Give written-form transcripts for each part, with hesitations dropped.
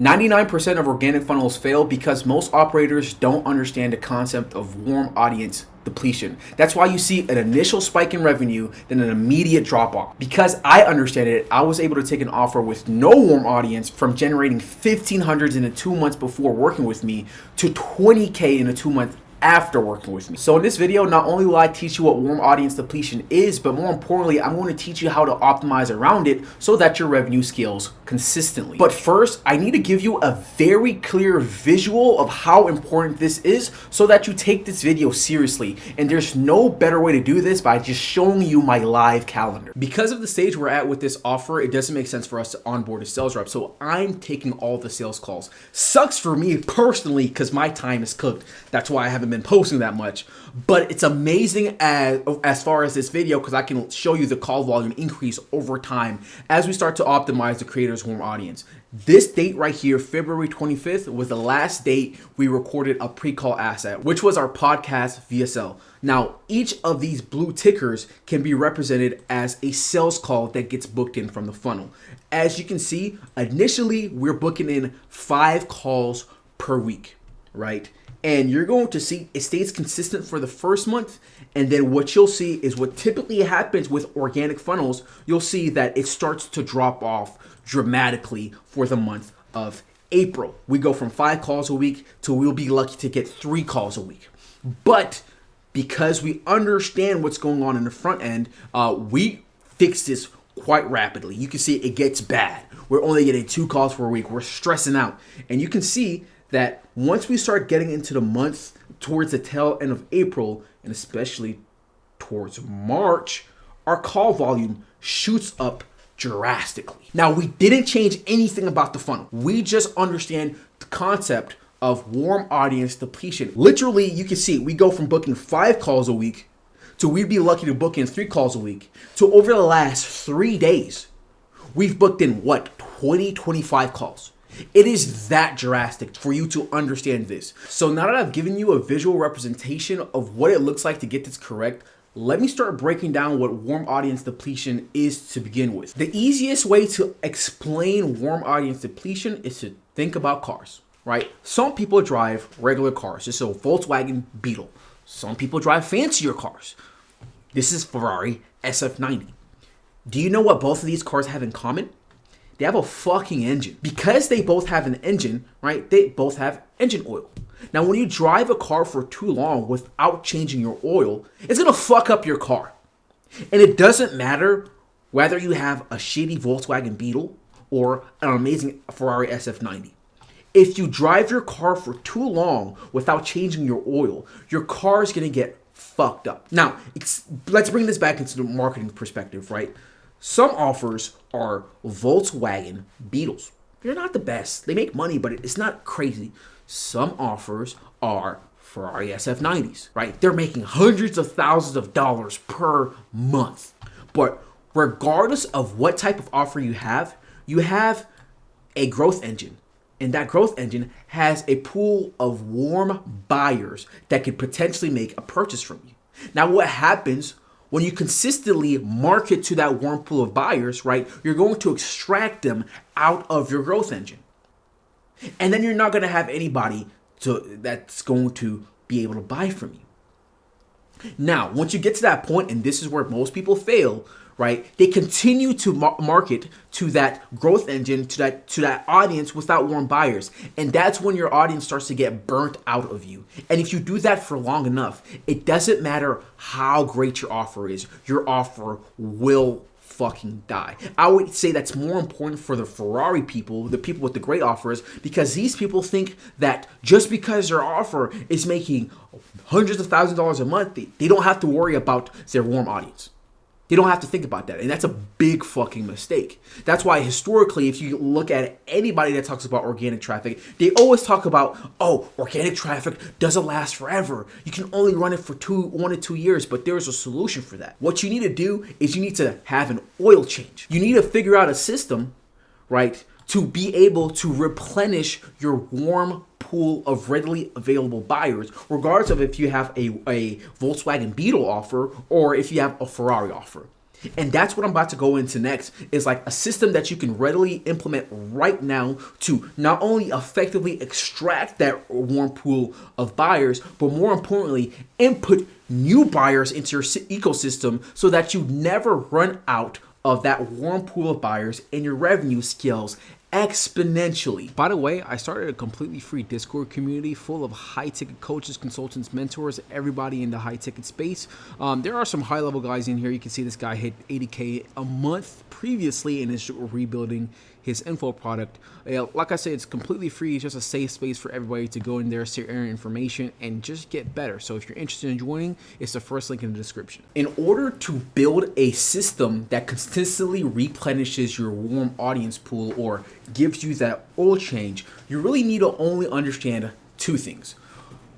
99% of organic funnels fail because most operators don't understand the concept of warm audience depletion. That's why you see an initial spike in revenue, then an immediate drop off. Because I understand it, I was able to take an offer with no warm audience from generating 1500s in the 2 months before working with me to 20K in the 2 months after working with me. So in this video, not only will I teach you what warm audience depletion is, but more importantly, I'm going to teach you how to optimize around it so that your revenue scales consistently. But first, I need to give you a very clear visual of how important this is so that you take this video seriously. And there's no better way to do this by just showing you my live calendar. Because of the stage we're at with this offer, it doesn't make sense for us to onboard a sales rep. So I'm taking all the sales calls. Sucks for me personally because my time is cooked. That's why I haven't been posting that much, but it's amazing as far as this video because I can show you the call volume increase over time as we start to optimize the creator's warm audience. This date right here, February 25th, was the last date we recorded a pre-call asset, which was our podcast VSL. Now, each of these blue tickers can be represented as a sales call that gets booked in from the funnel. As you can see, initially we're booking in 5 calls per week, right? And you're going to see it stays consistent for the first month. And then what you'll see is what typically happens with organic funnels. You'll see that it starts to drop off dramatically for the month of April. We go from 5 calls a week to we'll be lucky to get 3 calls a week. But because we understand what's going on in the front end, we fix this quite rapidly. You can see it gets bad. We're only getting 2 calls per week. We're stressing out. And you can see that once we start getting into the months towards the tail end of April, and especially towards March, our call volume shoots up drastically. Now, we didn't change anything about the funnel. We just understand the concept of warm audience depletion. Literally, you can see we go from booking 5 calls a week to we'd be lucky to book in 3 calls a week to over the last 3 days, we've booked in 25 calls. It is that drastic for you to understand this. So now that I've given you a visual representation of what it looks like to get this correct, let me start breaking down what warm audience depletion is to begin with. The easiest way to explain warm audience depletion is to think about cars, right? Some people drive regular cars. This is a Volkswagen Beetle. Some people drive fancier cars. This is Ferrari SF90. Do you know what both of these cars have in common? They have a fucking engine. Because they both have an engine, right? They both have engine oil. Now, when you drive a car for too long without changing your oil, it's gonna fuck up your car. And it doesn't matter whether you have a shitty Volkswagen Beetle or an amazing Ferrari SF90. If you drive your car for too long without changing your oil, your car is gonna get fucked up. Now, let's bring this back into the marketing perspective, right? Some offers are Volkswagen Beetles. They're not the best. They make money, but it's not crazy. Some offers are Ferrari SF90s, right? They're making hundreds of thousands of dollars per month. But regardless of what type of offer you have a growth engine. And that growth engine has a pool of warm buyers that could potentially make a purchase from you. Now, what happens when you consistently market to that warm pool of buyers, right? You're going to extract them out of your growth engine. And then you're not going to have anybody that's going to be able to buy from you. Now, once you get to that point, and this is where most people fail, right? They continue to market to that growth engine, to that audience without warm buyers. And that's when your audience starts to get burnt out of you. And if you do that for long enough, it doesn't matter how great your offer is, your offer will fucking die. I would say that's more important for the Ferrari people, the people with the great offers, because these people think that just because their offer is making hundreds of thousands of dollars a month, they don't have to worry about their warm audience. They don't have to think about that. And that's a big fucking mistake. That's why historically, if you look at anybody that talks about organic traffic, they always talk about, oh, organic traffic doesn't last forever. You can only run it for 1 to 2 years, but there's a solution for that. What you need to do is you need to have an oil change. You need to figure out a system, right, to be able to replenish your warm pool of readily available buyers, regardless of if you have a Volkswagen Beetle offer or if you have a Ferrari offer. And that's what I'm about to go into next, is like a system that you can readily implement right now to not only effectively extract that warm pool of buyers, but more importantly, input new buyers into your ecosystem so that you never run out of that warm pool of buyers and your revenue scales exponentially. By the way, I started a completely free Discord community full of high-ticket coaches, consultants, mentors, everybody in the high-ticket space. There are some high-level guys in here. You can see this guy hit 80K a month previously and is rebuilding his info product. Like I said, it's completely free. It's just a safe space for everybody to go in there, share information, and just get better. So if you're interested in joining, it's the first link in the description. In order to build a system that consistently replenishes your warm audience pool or gives you that oil change, you really need to only understand two things: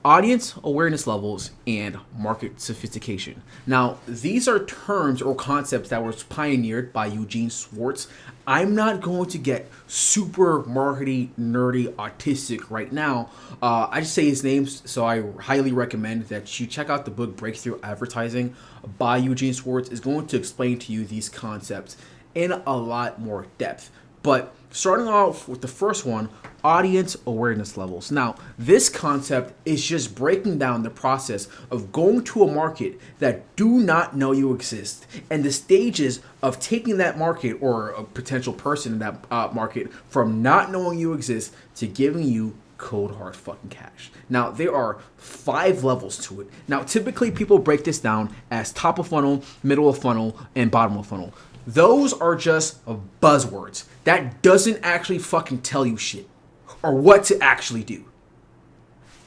audience awareness levels and market sophistication. Now, these are terms or concepts that were pioneered by Eugene Schwartz. I'm not going to get super markety, nerdy, autistic right now. I just say his name, so I highly recommend that you check out the book Breakthrough Advertising by Eugene Schwartz. It's going to explain to you these concepts in a lot more depth. But starting off with the first one, audience awareness levels. Now, this concept is just breaking down the process of going to a market that do not know you exist and the stages of taking that market or a potential person in that market from not knowing you exist to giving you cold hard fucking cash. Now, there are 5 levels to it. Now, typically people break this down as top of funnel, middle of funnel, and bottom of funnel. Those are just buzzwords. That doesn't actually fucking tell you shit or what to actually do.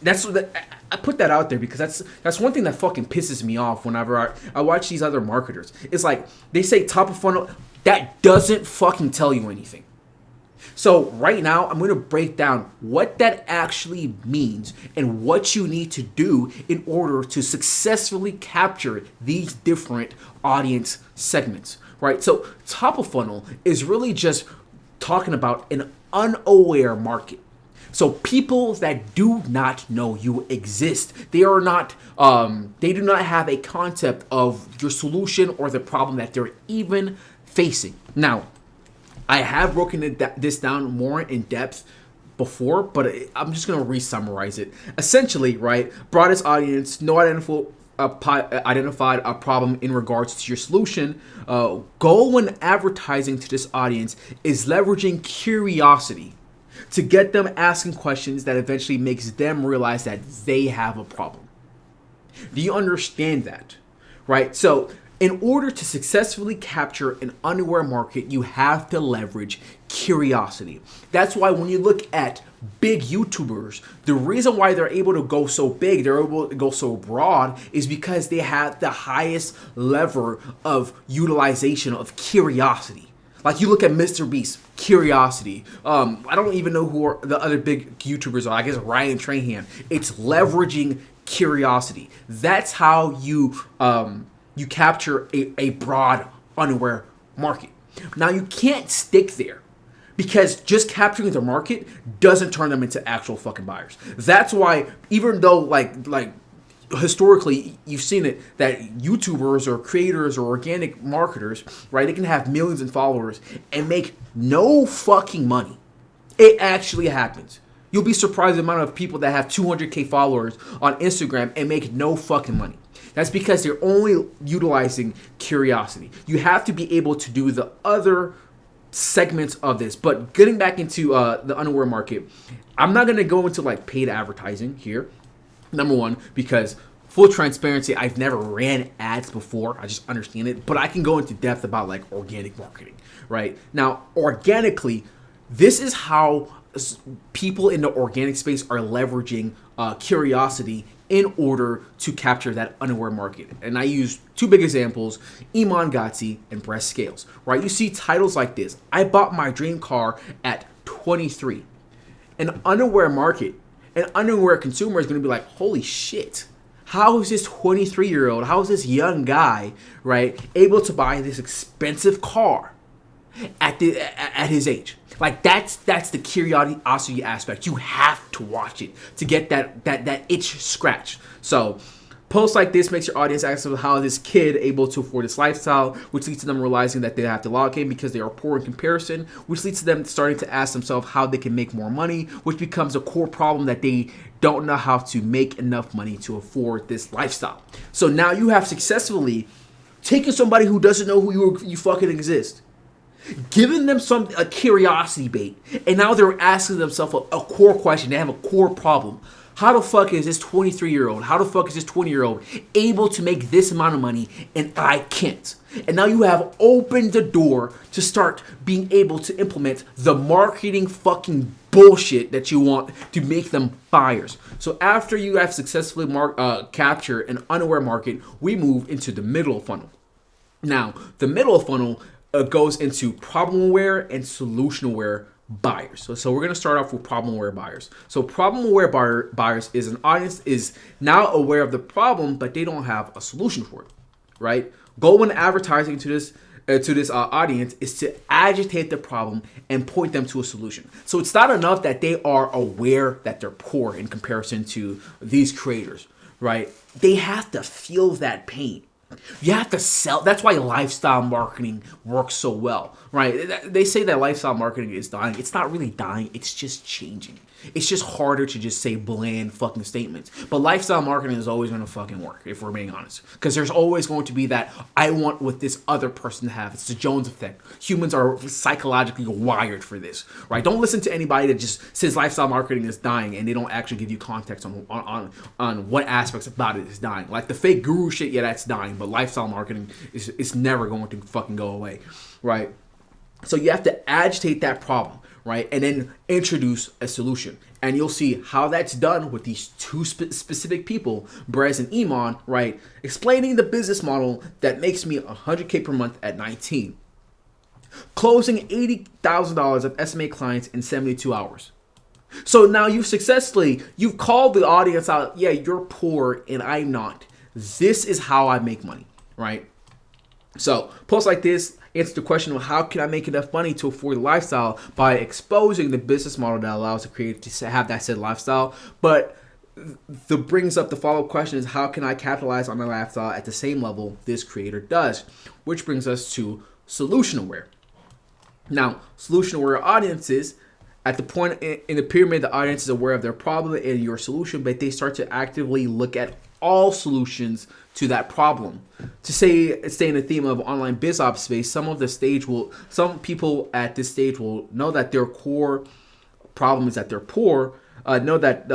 That's what I put that out there because that's one thing that fucking pisses me off whenever I watch these other marketers. It's like they say top of funnel. That doesn't fucking tell you anything. So right now, I'm going to break down what that actually means and what you need to do in order to successfully capture these different audience segments, right? So top of funnel is really just talking about an unaware market. So people that do not know you exist, they do not have a concept of your solution or the problem that they're even facing. Now, I have broken this down more in depth before, but I'm just going to re-summarize it. Essentially, right, broadest audience, no identified a problem in regards to your solution. Goal when advertising to this audience is leveraging curiosity to get them asking questions that eventually makes them realize that they have a problem. Do you understand that? Right? So in order to successfully capture an unaware market, you have to leverage curiosity. That's why when you look at big YouTubers, the reason why they're able to go so big, they're able to go so broad, is because they have the highest lever of utilization of curiosity. Like you look at Mr. Beast, curiosity. I don't even know who are the other big YouTubers are. I guess Ryan Trahan. It's leveraging curiosity. That's how you capture a broad, unaware market. Now, you can't stick there because just capturing the market doesn't turn them into actual fucking buyers. That's why, even though like historically you've seen it, that YouTubers or creators or organic marketers, right, they can have millions of followers and make no fucking money. It actually happens. You'll be surprised the amount of people that have 200K followers on Instagram and make no fucking money. That's because they're only utilizing curiosity. You have to be able to do the other segments of this. But getting back into the unaware market, I'm not going to go into like paid advertising here. Number one, because full transparency, I've never ran ads before. I just understand it. But I can go into depth about like organic marketing, right? Now, organically, this is how people in the organic space are leveraging curiosity in order to capture that unaware market. And I use 2 big examples, Iman Gadzhi and Breast Scales, right? You see titles like this: I bought my dream car at 23. An unaware market, an unaware consumer is going to be like, holy shit, how is this 23-year-old, how is this young guy, right, able to buy this expensive car at his age? Like that's the curiosity aspect. You have to watch it to get that itch scratched. So Posts like this makes your audience ask how this kid able to afford this lifestyle, which leads to them realizing that they have to log in because they are poor in comparison, which leads to them starting to ask themselves how they can make more money, which becomes a core problem that they don't know how to make enough money to afford this lifestyle. So now you have successfully taken somebody who doesn't know who you fucking exist, giving them a curiosity bait, and now they're asking themselves a core question. They have a core problem. How the fuck is this 23-year-old, how the fuck is this 20-year-old able to make this amount of money and I can't? And now you have opened the door to start being able to implement the marketing fucking bullshit that you want to make them buyers. So after you have successfully captured an unaware market, we move into the middle funnel. Now, the middle funnel goes into problem aware and solution aware buyers. So we're going to start off with problem aware buyers. So problem aware buyers is an audience is now aware of the problem, but they don't have a solution for it, right? Goal when advertising to this audience is to agitate the problem and point them to a solution. So it's not enough that they are aware that they're poor in comparison to these creators, right? They have to feel that pain. You have to sell. That's why lifestyle marketing works so well, right? They say that lifestyle marketing is dying. It's not really dying. It's just changing. It's just harder to just say bland fucking statements. But lifestyle marketing is always going to fucking work, if we're being honest. Because there's always going to be that, I want what this other person to have. It's the Jones effect. Humans are psychologically wired for this, right? Don't listen to anybody that just says lifestyle marketing is dying and they don't actually give you context on what aspects about it is dying. Like the fake guru shit, yeah, that's dying. But lifestyle marketing is never going to fucking go away, right? So you have to agitate that problem, right? And then introduce a solution. And you'll see how that's done with these two specific people, Brez and Iman, right? Explaining the business model that makes me $100K per month at 19. Closing $80,000 of SMA clients in 72 hours. So now you've called the audience out. Yeah, you're poor and I'm not. This is how I make money, right? So posts like this answer the question of how can I make enough money to afford the lifestyle by exposing the business model that allows a creator to have that said lifestyle. But the brings up the follow-up question is how can I capitalize on the lifestyle at the same level this creator does? Which brings us to solution aware. Now, solution aware audiences, at the point in the pyramid, the audience is aware of their problem and your solution, but they start to actively look at all solutions to that problem. To stay in the theme of online biz ops space, some people at this stage will know that their core problem is that they're poor, know that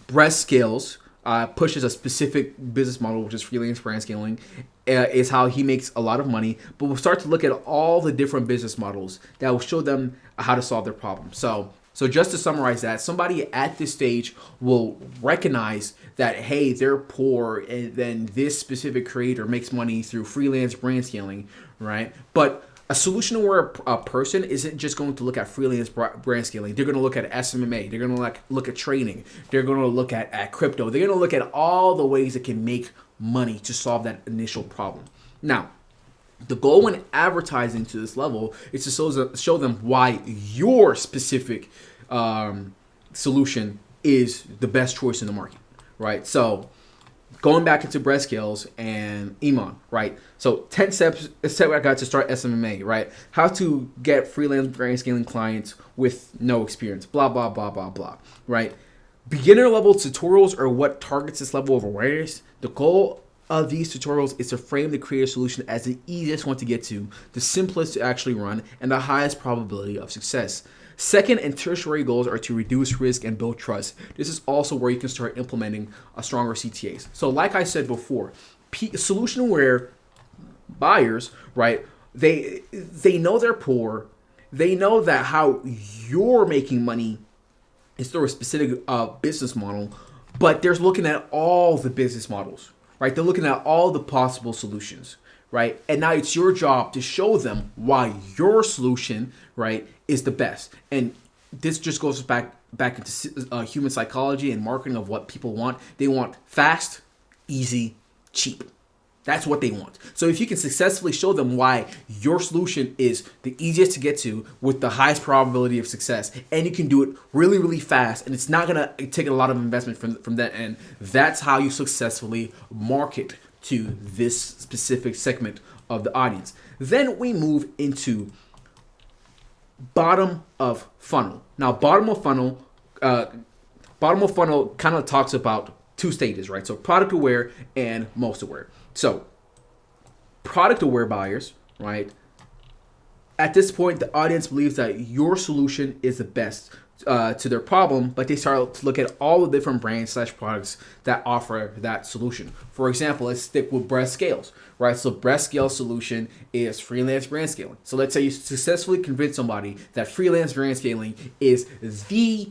breast scales pushes a specific business model, which is freelance brand scaling, is how he makes a lot of money. But we'll start to look at all the different business models that will show them how to solve their problem. So just to summarize that, somebody at this stage will recognize that, hey, they're poor, and then this specific creator makes money through freelance brand scaling, right? But a solution aware person isn't just going to look at freelance brand scaling. They're going to look at SMMA. They're going to look at trading. They're going to look at crypto. They're going to look at all the ways it can make money to solve that initial problem. Now, the goal when advertising to this level is to show them why your specific solution is the best choice in the market, right? So going back into breast scales and Iman, right? So 10 steps I got to start SMMA, right? How to get freelance brand scaling clients with no experience, blah, blah, blah, blah, blah, right? Beginner level tutorials are what targets this level of awareness. The goal of these tutorials is to frame the creator solution as the easiest one to get to, the simplest to actually run, and the highest probability of success. Second and tertiary goals are to reduce risk and build trust. This is also where you can start implementing a stronger CTAs. So like I said before, solution aware buyers, right? They know they're poor. They know that how you're making money is through a specific business model, but they're looking at all the business models, right? They're looking at all the possible solutions, right? And now it's your job to show them why your solution, right, is the best. And this just goes back into human psychology and marketing of what people want. They want fast, easy, cheap, That's what they want. So if you can successfully show them why your solution is the easiest to get to with the highest probability of success, and you can do it really, really fast, and it's not gonna take a lot of investment from that end, that's how you successfully market to this specific segment of the audience. Then we move into bottom of funnel. Now, bottom of funnel kind of talks about two stages, right? So product aware and most aware. So product aware buyers, right? At this point, the audience believes that your solution is the best to their problem, but they start to look at all the different brands / products that offer that solution. For example, let's stick with breast scales, right? So breast scale solution is freelance brand scaling. So let's say you successfully convince somebody that freelance brand scaling is the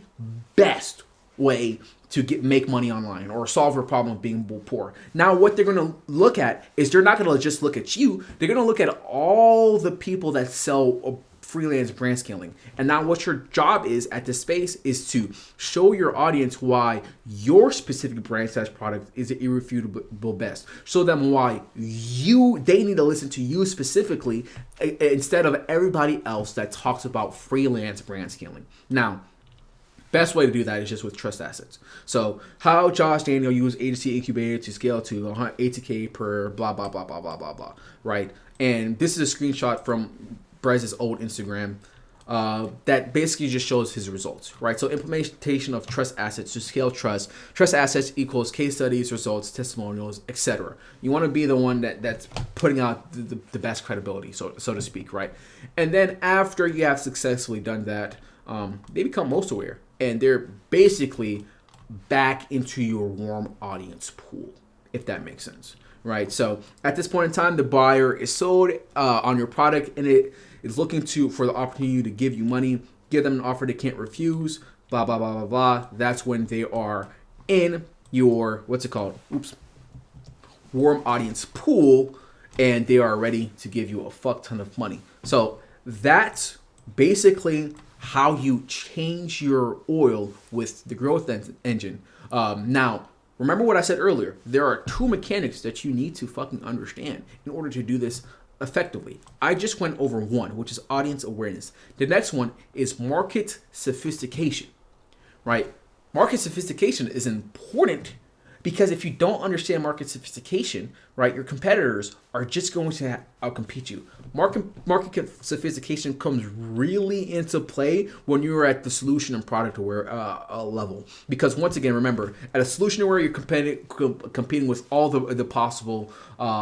best way to make money online or solve a problem of being poor. Now, what they're going to look at is they're not going to just look at you. They're going to look at all the people that sell freelance brand scaling. And now what your job is at this space is to show your audience why your specific brand / product is the irrefutable best. Show them why they need to listen to you specifically instead of everybody else that talks about freelance brand scaling. Now, best way to do that is just with trust assets. So how Josh Daniel used agency incubator to scale to 80K per blah, blah, blah, blah, blah, blah, blah, right? And this is a screenshot from Brez's old Instagram that basically just shows his results, right? So implementation of trust assets to scale trust. Trust assets equals case studies, results, testimonials, etc. You want to be the one that's putting out the best credibility, so to speak, right? And then after you have successfully done that, they become most aware. And they're basically back into your warm audience pool, if that makes sense, right? So at this point in time, the buyer is sold on your product, and it is looking for the opportunity to give you money, give them an offer they can't refuse, blah, blah, blah, blah, blah. That's when they are in your, warm audience pool, and they are ready to give you a fuck ton of money. So that's basically how you change your oil with the growth engine. Now, remember what I said earlier. There are two mechanics that you need to fucking understand in order to do this effectively. I just went over one, which is audience awareness. The next one is market sophistication, right? Market sophistication is important because if you don't understand market sophistication, right, your competitors are just going to outcompete you. Market sophistication comes really into play when you're at the solution and product aware level. Because once again, remember, at a solution aware, you're competing with all the possible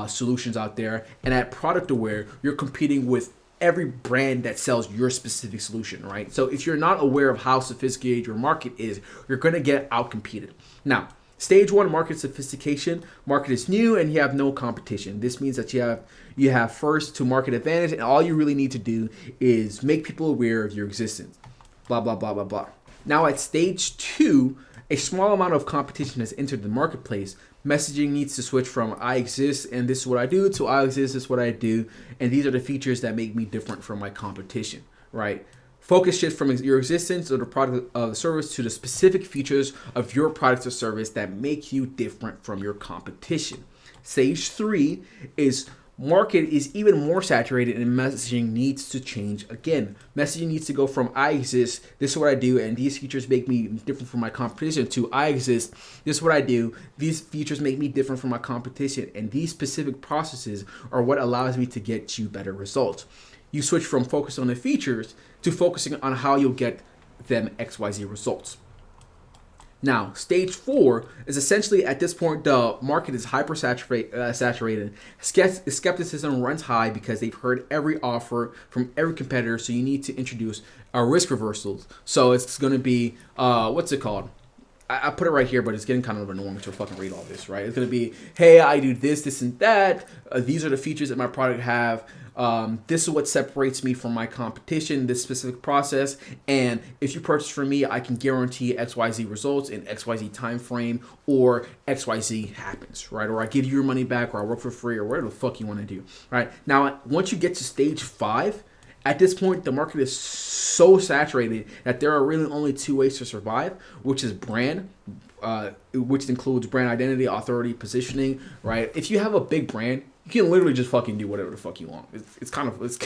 solutions out there. And at product aware, you're competing with every brand that sells your specific solution, right? So if you're not aware of how sophisticated your market is, you're going to get outcompeted. Now, stage one, market sophistication. Market is new and you have no competition. This means that you have first to market advantage, and all you really need to do is make people aware of your existence. Blah, blah, blah, blah, blah. Now at stage two, a small amount of competition has entered the marketplace. Messaging needs to switch from I exist and this is what I do to I exist, this is what I do, and these are the features that make me different from my competition, right? Focus shifts from your existence or the product of the service to the specific features of your product or service that make you different from your competition. Stage three is market is even more saturated and messaging needs to change again. Messaging needs to go from I exist, this is what I do, and these features make me different from my competition to I exist, this is what I do, these features make me different from my competition, and these specific processes are what allows me to get you better results. You switch from focus on the features to focusing on how you'll get them XYZ results. Now, stage four is essentially at this point, the market is saturated. Skepticism runs high because they've heard every offer from every competitor. So you need to introduce risk reversals. So it's going to be, what's it called? I put it right here, but it's getting kind of annoying to fucking read all this, right? It's going to be, hey, I do this, and that. These are the features that my product have. This is what separates me from my competition, this specific process. And if you purchase from me, I can guarantee XYZ results in XYZ time frame, or XYZ happens, right? Or I give you your money back, or I work for free, or whatever the fuck you want to do, right? Now, once you get to stage five, At this point, the market is so saturated that there are really only two ways to survive, which is brand, which includes brand identity, authority, positioning, right? If you have a big brand, you can literally just fucking do whatever the fuck you want. It's kind of it's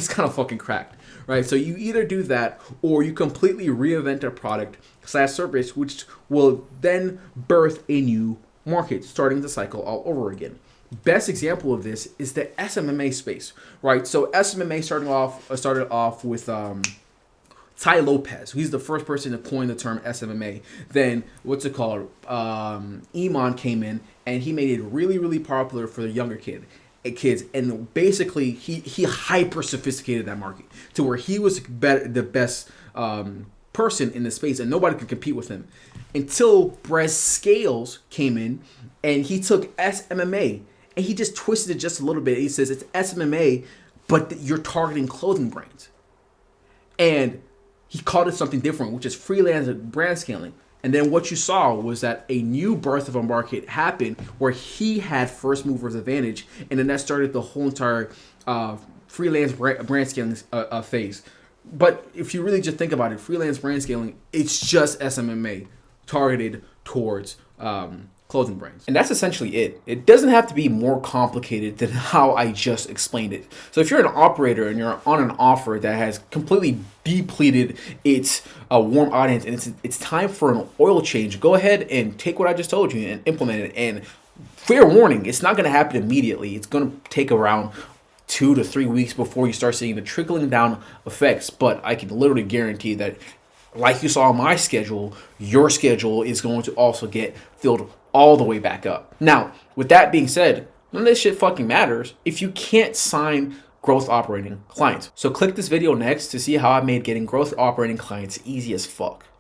kind of fucking cracked, right? So you either do that or you completely reinvent a product / service, which will then birth a new market, starting the cycle all over again. Best example of this is the SMMA space, right? So SMMA started off with Ty Lopez. He's the first person to coin the term SMMA. Then what's it called? Iman came in and he made it really, really popular for the younger kids. And basically he hyper sophisticated that market to where he was the best person in the space and nobody could compete with him until Brez Scales came in and he took SMMA and he just twisted it just a little bit. He says it's SMMA, but you're targeting clothing brands. And he called it something different, which is freelance brand scaling. And then what you saw was that a new birth of a market happened where he had first mover's advantage. And then that started the whole entire freelance brand scaling phase. But if you really just think about it, freelance brand scaling, it's just SMMA targeted towards clothing brands. And that's essentially it. It doesn't have to be more complicated than how I just explained it. So if you're an operator and you're on an offer that has completely depleted its warm audience and it's time for an oil change, go ahead and take what I just told you and implement it. And fair warning, it's not going to happen immediately. It's going to take around 2 to 3 weeks before you start seeing the trickling down effects. But I can literally guarantee that, like you saw on my schedule, your schedule is going to also get filled all the way back up. Now, with that being said, none of this shit fucking matters if you can't sign growth operating clients. So click this video next to see how I made getting growth operating clients easy as fuck.